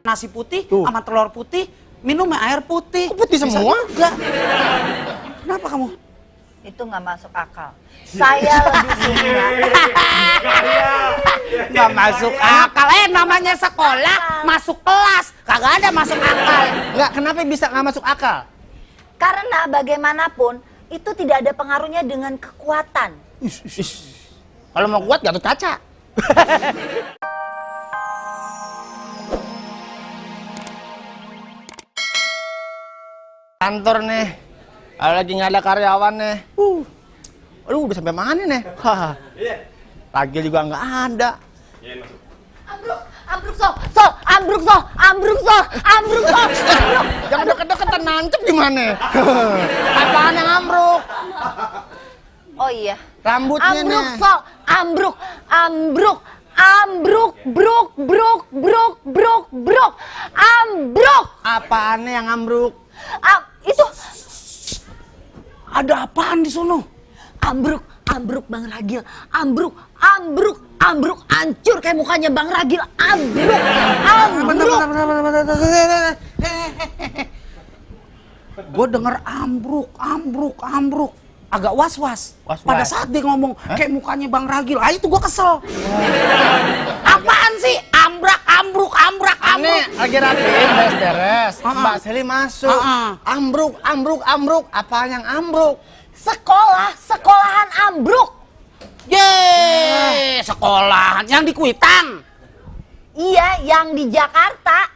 nasi putih sama telur putih, minumnya air putih. Putih semua? Enggak. Kenapa kamu? Itu nggak masuk akal. Saya lebih suka. Nggak masuk akal. Namanya sekolah, masuk kelas. Kagak ada masuk akal. Enggak, kenapa bisa nggak masuk akal? Karena bagaimanapun itu tidak ada pengaruhnya dengan kekuatan. Kalau mau kuat Gatot Kaca. Kantor nih, lagi nggak ada karyawan nih. Aduh, udah sampai mana nih? Lagi juga nggak ada. Ambruk so. Jangan deket-deketan, nancep gimana? Apaan yang ambruk? Oh iya. Rambutnya nih. Ambruk. Apaan yang ambruk? Itu Ada apaan di sono? ambruk Bang Ragil. Ambruk. Hancur kayak mukanya Bang Ragil. Ambruk. Gue denger ambruk. Agak was-was. Pada saat dia ngomong kayak mukanya Bang Ragil, itu gue kesel. Apaan sih? Ambruk. Nih, lagi rapiin, beres-beres. Mbak Seli masuk. Ambruk. Apaan yang ambruk? Sekolahan ambruk. Yeay, sekolahan yang di Kuitang. Iya, yang di Jakarta.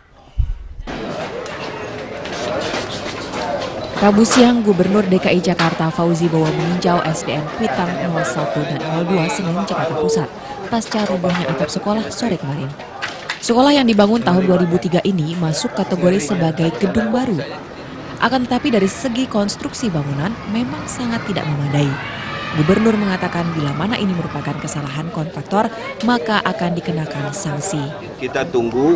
Rabu siang, Gubernur DKI Jakarta Fauzi Bowo meninjau SDN Kuitang 01 dan 02 Senen, Jakarta Pusat, pasca robohnya atap sekolah sore kemarin. Sekolah yang dibangun tahun 2003 ini masuk kategori sebagai gedung baru. Akan tetapi dari segi konstruksi bangunan memang sangat tidak memadai. Gubernur mengatakan bila mana ini merupakan kesalahan kontraktor, maka akan dikenakan sanksi. Kita tunggu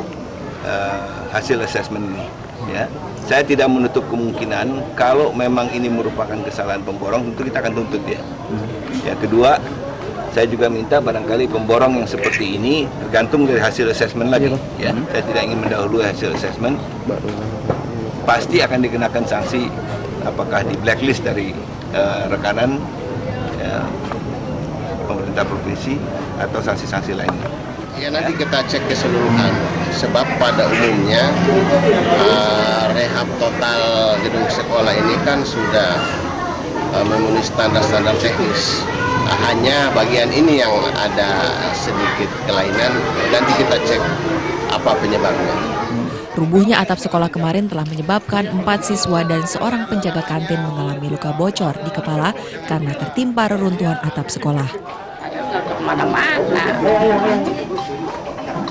hasil asesmen ini. Ya. Saya tidak menutup kemungkinan kalau memang ini merupakan kesalahan pemborong, tentu kita akan tuntut ya. Ya, kedua, saya juga minta barangkali pemborong yang seperti ini tergantung dari hasil asesmen lagi. Ya, saya tidak ingin mendahului hasil asesmen. Pasti akan dikenakan sanksi, apakah di blacklist dari rekanan ya, pemerintah provinsi atau sanksi-sanksi lainnya. Ya nanti kita cek keseluruhan, sebab pada umumnya rehab total gedung sekolah ini kan sudah memenuhi standar-standar teknis. Hanya bagian ini yang ada sedikit kelainan, nanti kita cek apa penyebabnya. Rubuhnya atap sekolah kemarin telah menyebabkan 4 siswa dan seorang penjaga kantin mengalami luka bocor di kepala karena tertimpa reruntuhan atap sekolah. Nggak kemana-mana.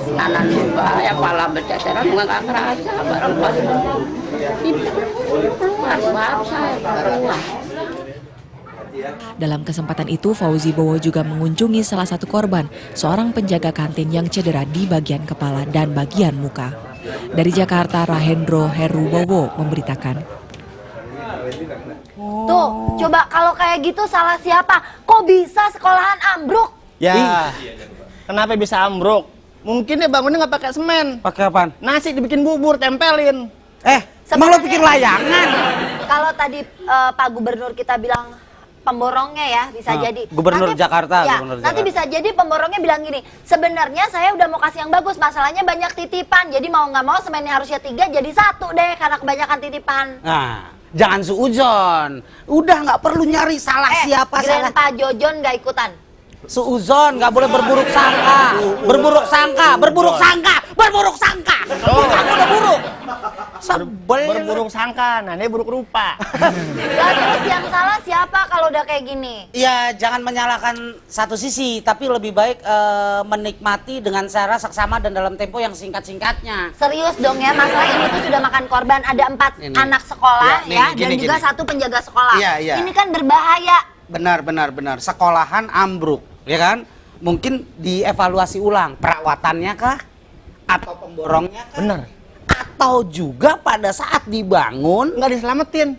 Kanan juga ya pala berceceran nggak kerasa bareng pas itu keluar baru saya keluar. Dalam kesempatan itu, Fauzi Bowo juga mengunjungi salah satu korban, seorang penjaga kantin yang cedera di bagian kepala dan bagian muka. Dari Jakarta, Rahendro Herubowo memberitakan. Tuh, coba kalau kayak gitu salah siapa? Kok bisa sekolahan ambruk? Ya, kenapa bisa ambruk? Mungkin dia bangunnya nggak pakai semen. Pakai apaan? Nasi dibikin bubur, tempelin. Emang lo pikir layangan? Kalau tadi Pak Gubernur kita bilang pemborongnya ya, bisa jadi. Gubernur Jakarta, Ya, Gubernur nanti Jakarta. bisa jadi pemborongnya bilang gini, sebenarnya saya udah mau kasih yang bagus, masalahnya banyak titipan, jadi mau nggak mau semennya harusnya 3 jadi 1 deh, karena kebanyakan titipan. Nah, jangan suudzon. Udah nggak perlu nyari salah siapa salah. Grandpa Jojon nggak ikutan. Suudzon, nggak boleh berburuk sangka. Berburuk sangka. Kamu udah buruk. Berburuk sangka, nah ini buruk rupa. Lah terus yang salah siapa kalau udah kayak gini? Ya, jangan menyalahkan satu sisi, tapi lebih baik menikmati dengan cara seksama dan dalam tempo yang singkat-singkatnya. Serius dong ya, masalah ini tuh sudah makan korban, ada 4 anak sekolah Ya, dan gini. juga 1 penjaga sekolah. Iya. Ini kan berbahaya. Benar. Sekolahan ambruk, ya kan? Mungkin dievaluasi ulang perawatannya kah? Atau pemborongnya kah? Bener. Atau juga pada saat dibangun Nggak diselamatin.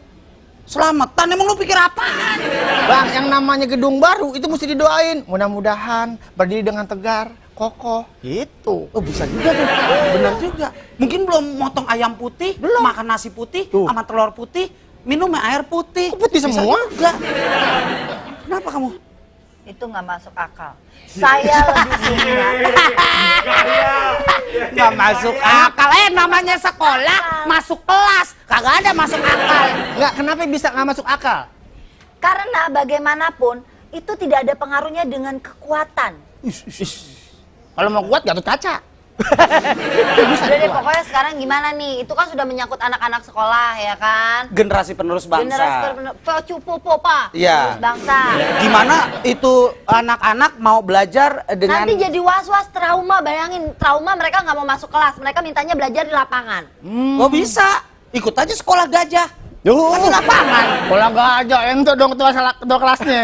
selamatan. Emang lu pikir apaan? Bang, yang namanya gedung baru itu mesti didoain. Mudah-mudahan berdiri dengan tegar, kokoh. Gitu. Oh bisa juga tuh, bener juga. Mungkin belum motong ayam putih, belum makan nasi putih, Tuh. sama telur putih, minumnya air putih. Kok putih Bisa semua? juga. Kenapa kamu? Itu nggak masuk akal. Saya lebih suka. Nggak masuk akal. Namanya sekolah, masuk kelas. Kagak ada masuk akal. Nggak, kenapa bisa nggak masuk akal? Karena bagaimanapun itu tidak ada pengaruhnya dengan kekuatan. Kalau mau kuat Gatot Kaca. Udah deh, pokoknya sekarang gimana nih? Itu kan sudah menyangkut anak-anak sekolah ya kan? Generasi penerus bangsa. Generasi Pak. Iya. Penerus bangsa. Gimana itu anak-anak mau belajar dengan... Nanti jadi was-was trauma, bayangin trauma mereka nggak mau masuk kelas, mereka mintanya belajar di lapangan. Oh bisa, ikut aja sekolah gajah. Yuh. Kan di lapangan. Kalau nggak aja ente dong ketua kelasnya.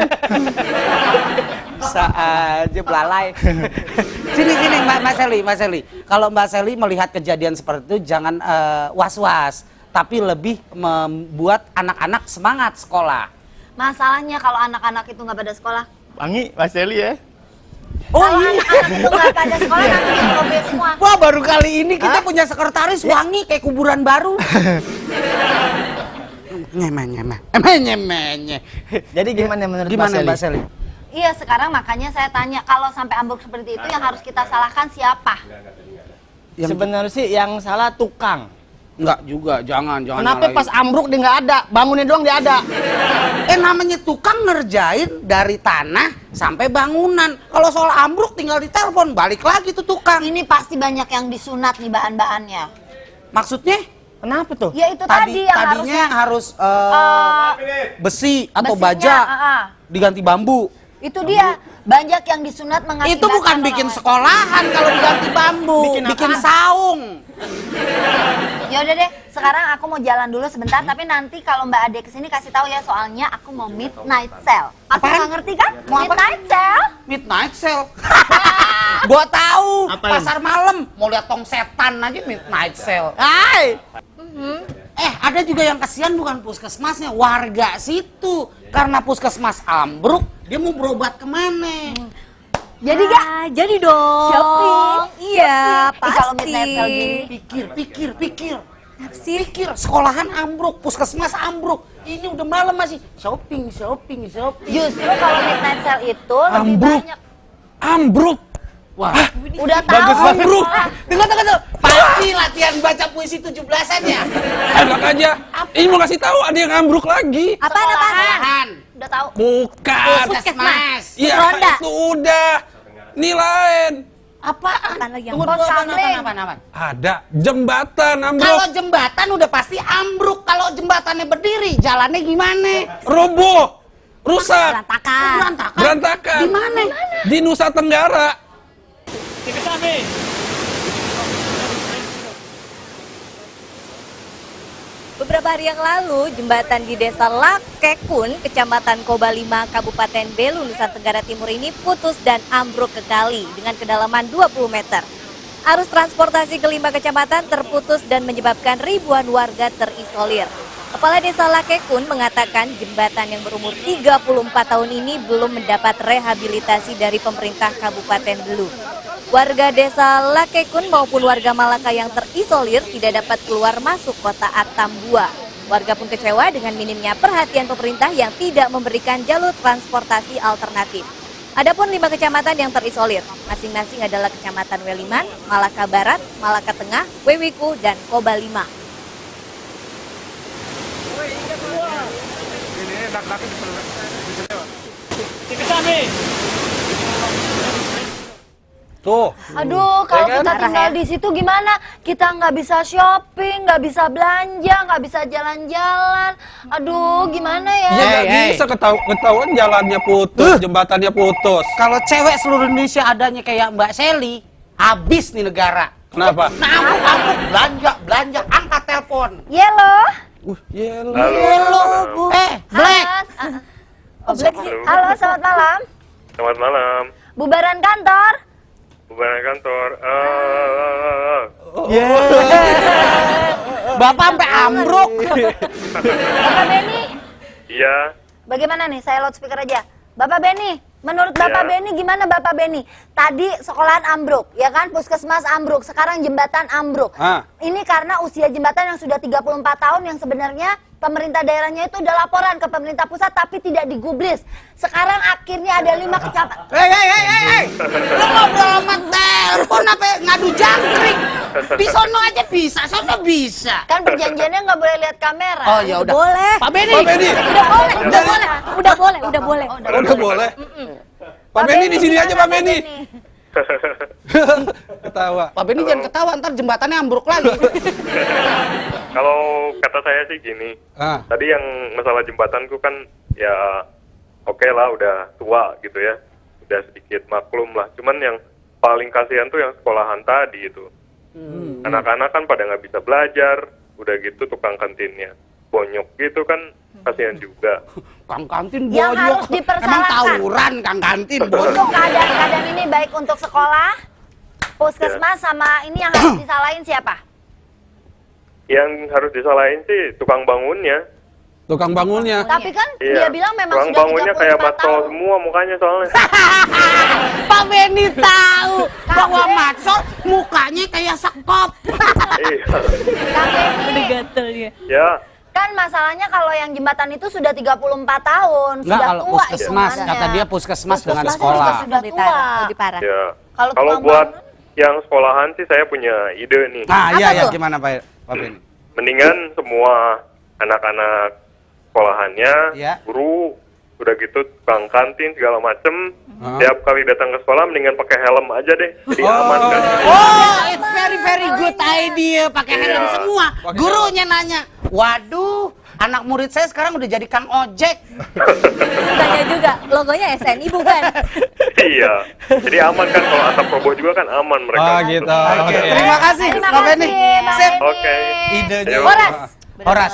Bisa aja belalai. Sini Mas Seli. Kalau Mbak Seli melihat kejadian seperti itu jangan was-was, tapi lebih membuat anak-anak semangat sekolah. Masalahnya kalau anak-anak itu nggak pada sekolah, Wangi, Mas Eli ya. kalau anak-anak itu nggak pada sekolah nanti jadi mobil semua. Wah baru kali ini kita punya sekretaris wangi kayak kuburan baru. Nyemeh. Jadi gimana menurut Gimana Mbak Mbak Seli? Seli? Iya, sekarang makanya saya tanya, kalau sampai ambruk seperti itu yang harus kita salahkan siapa? Sebenarnya sih yang salah tukang. Enggak juga, jangan Kenapa nyalahin. pas ambruk dia nggak ada, bangunnya doang dia ada. Namanya tukang ngerjain dari tanah sampai bangunan. Kalau soal ambruk tinggal ditelepon, balik lagi tuh tukang. Ini pasti banyak yang disunat nih bahan-bahannya. Maksudnya? Kenapa tuh? Ya itu tadi yang tadinya harus besi atau besinya, baja diganti bambu. itu dia, banyak yang disunat mengakibatkan Itu bukan bikin sekolahan kalau diganti bambu, bikin saung. Ya udah deh, sekarang aku mau jalan dulu sebentar, tapi nanti kalau Mbak Ade kesini kasih tahu ya, soalnya aku mau midnight sale. Aku Apaan? nggak ngerti kan? Mau apa? Midnight sale. Midnight sale. Gua tahu, Apaan? pasar malam mau lihat tong setan aja midnight sale. Hai. Ada juga yang kasihan bukan puskesmasnya, warga situ. Karena puskesmas ambruk, dia mau berobat kemana? Jadi gak? Jadi dong. Shopping. Iya, Ih, pasti. kalau midnight sale gini. Pikir. Naksir. Pikir, sekolahan ambruk, puskesmas ambruk. Ini udah malam masih shopping. Justru kalau midnight sale itu lebih Ambruk. banyak. Ambruk. Wah, Udah tahu. ambruk. Tunggu. Pasti latihan baca puisi 17-an ya? Enak aja. Ini mau kasih tahu ada yang ambruk lagi. Apaan? Sekolahan. Udah tahu. Bukan. Puskesmas. Iya, Ronda. itu udah. Ini lain. Apaan? Apaan lagi yang Tunggu, Poskamling. apaan? Ada jembatan ambruk. Kalau jembatan udah pasti ambruk. Kalau jembatannya berdiri, jalannya gimana? Roboh. Rusak. Berantakan. Berantakan. Di mana? Di Nusa Tenggara. Beberapa hari yang lalu, jembatan di Desa Lakekun, Kecamatan Koba 5, Kabupaten Belu, Nusa Tenggara Timur ini putus dan ambruk ke kali dengan kedalaman 20 meter. Arus transportasi ke 5 kecamatan terputus dan menyebabkan ribuan warga terisolir. Kepala Desa Lakekun mengatakan jembatan yang berumur 34 tahun ini belum mendapat rehabilitasi dari pemerintah Kabupaten Belu. Warga Desa Lakekun maupun warga Malaka yang terisolir tidak dapat keluar masuk kota Atambua. Warga pun kecewa dengan minimnya perhatian pemerintah yang tidak memberikan jalur transportasi alternatif. Adapun 5 kecamatan yang terisolir, masing-masing adalah Kecamatan Weliman, Malaka Barat, Malaka Tengah, Wewiku, dan Koba 5. Tuh. Aduh, kalau Ya kan? kita tinggal di situ gimana? Kita nggak bisa shopping, nggak bisa belanja, nggak bisa jalan-jalan. Aduh, gimana ya? Ya nggak bisa ketahuan jalannya putus, jembatannya putus. Kalau cewek seluruh Indonesia adanya kayak Mbak Seli, habis nih negara. Kenapa? Nah, ambruk, belanja, angkat telepon. Yellow. Yellow. Halo, Bu. Black. Oh, Black. Halo, selamat malam. Selamat malam. Bubaran kantor. Bubaran kantor. Bapak sampai ambruk. Bapak Beni, Iya. bagaimana nih? Saya loudspeaker aja. Bapak Beni, Menurut Bapak Beni gimana Bapak Beni? Tadi sekolahan ambruk, ya kan? Puskesmas ambruk, sekarang jembatan ambruk. Ini karena usia jembatan yang sudah 34 tahun yang sebenarnya pemerintah daerahnya itu udah laporan ke pemerintah pusat tapi tidak digubris. Sekarang akhirnya ada 5 kecamatan. Hei, lo ngobrol sama telepon apa ngadu jangkrik? Di sono aja bisa, sono bisa. Kan perjanjiannya nggak boleh lihat kamera. Oh ya udah. Boleh. Pak Beni. Udah boleh. Udah boleh. Pak Beni di sini aja Pak Beni. Ketawa. Pak Beni jangan ketawa, ntar jembatannya ambruk lagi. Kalau kata saya sih gini, tadi yang masalah jembatanku kan ya oke lah udah tua gitu ya, udah sedikit maklum lah. Cuman yang paling kasihan tuh yang sekolahan tadi itu. Anak-anak kan pada nggak bisa belajar, udah gitu tukang kantinnya bonyok gitu kan, kasihan juga. Kang kantin Yang bonyok. harus dipersalahkan. Emang tawuran Kang kantin bonyok. Untuk keadaan ini baik untuk sekolah, puskesmas sama ini yang harus disalahin siapa? Yang harus disalahin sih tukang bangunnya. Tukang bangunnya. Tapi kan Iya. dia bilang memang Tukang sudah bangunnya kayak 34 Matso tahun. semua mukanya soalnya. Pak Beni tahu bahwa Matso mukanya kayak sekop. Iya. Kang Beni, Gatel ya. Ya, kan masalahnya kalau yang jembatan itu sudah 34 tahun, Enggak, sudah kalau tua puskesmas, hitungannya. kata dia puskesmas dengan Puskesmas sekolah. juga sudah tua. Lebih parah. ya. Kalau Kalau tukang buat bangun? yang sekolahan sih saya punya ide nih. Nah, Apa iya ya, tuh? gimana Pak Beni? Mendingan semua anak-anak sekolahannya, Ya. guru, udah gitu tukang kantin segala macem, tiap kali datang ke sekolah mendingan pakai helm aja deh, jadi aman kan. Oh, it's very good idea, pakai helm Iya. semua. Gurunya nanya, waduh, anak murid saya sekarang udah jadi kang ojek. Tanya juga, logonya SNI bukan? Iya, jadi aman kan kalau atap roboh juga kan aman mereka. Oh gitu. Oke, Oke. terima kasih, Terima Pak Beni. kasih, Pak Sip. Beni. Oke. Idenya Ayo. Horas.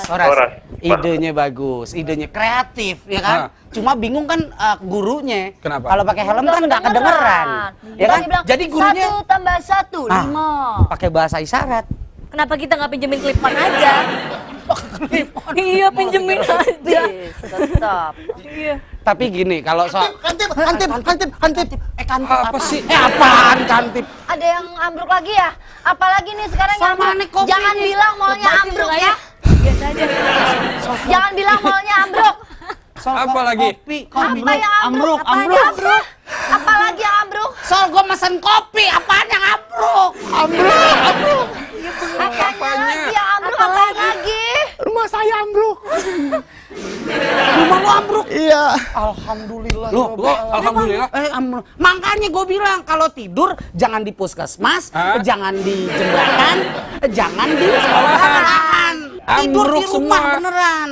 Horas. Idenya bagus, idenya kreatif, ya kan? Cuma bingung kan gurunya. Kenapa? Kalau pakai helm kan nggak kedengeran, ya kan? Dia bilang, Jadi gurunya 1 tambah 1, Ah. 5. pakai bahasa isyarat. Kenapa kita nggak pinjemin klipon aja? Iya, pinjemin aja. Tetap. Iya. Tapi gini, kalau soal kantip. Apa sih? Apaan kantip? Ada yang ambruk lagi ya? Apalagi nih sekarang yang Sama nih kopi jangan nih. bilang mallnya Lepasin ambruk dulu ya. Biasa aja. Jangan bilang mallnya ambruk. Apa lagi? Apa yang ambruk? Ambruk. Apalagi yang ambruk? Soal gue mesen kopi, apaan yang ambruk? Ambruk. Apanya lagi yang ambruk? Apa lagi? Rumah saya ambruk. Rumah lu ambruk? Iya. Alhamdulillah. Loh, alhamdulillah. Ambruk. Makanya gue bilang kalau tidur jangan di puskesmas, jangan di jembatan, jangan di sekolahan. Tidur di Ambruk rumah semua. beneran.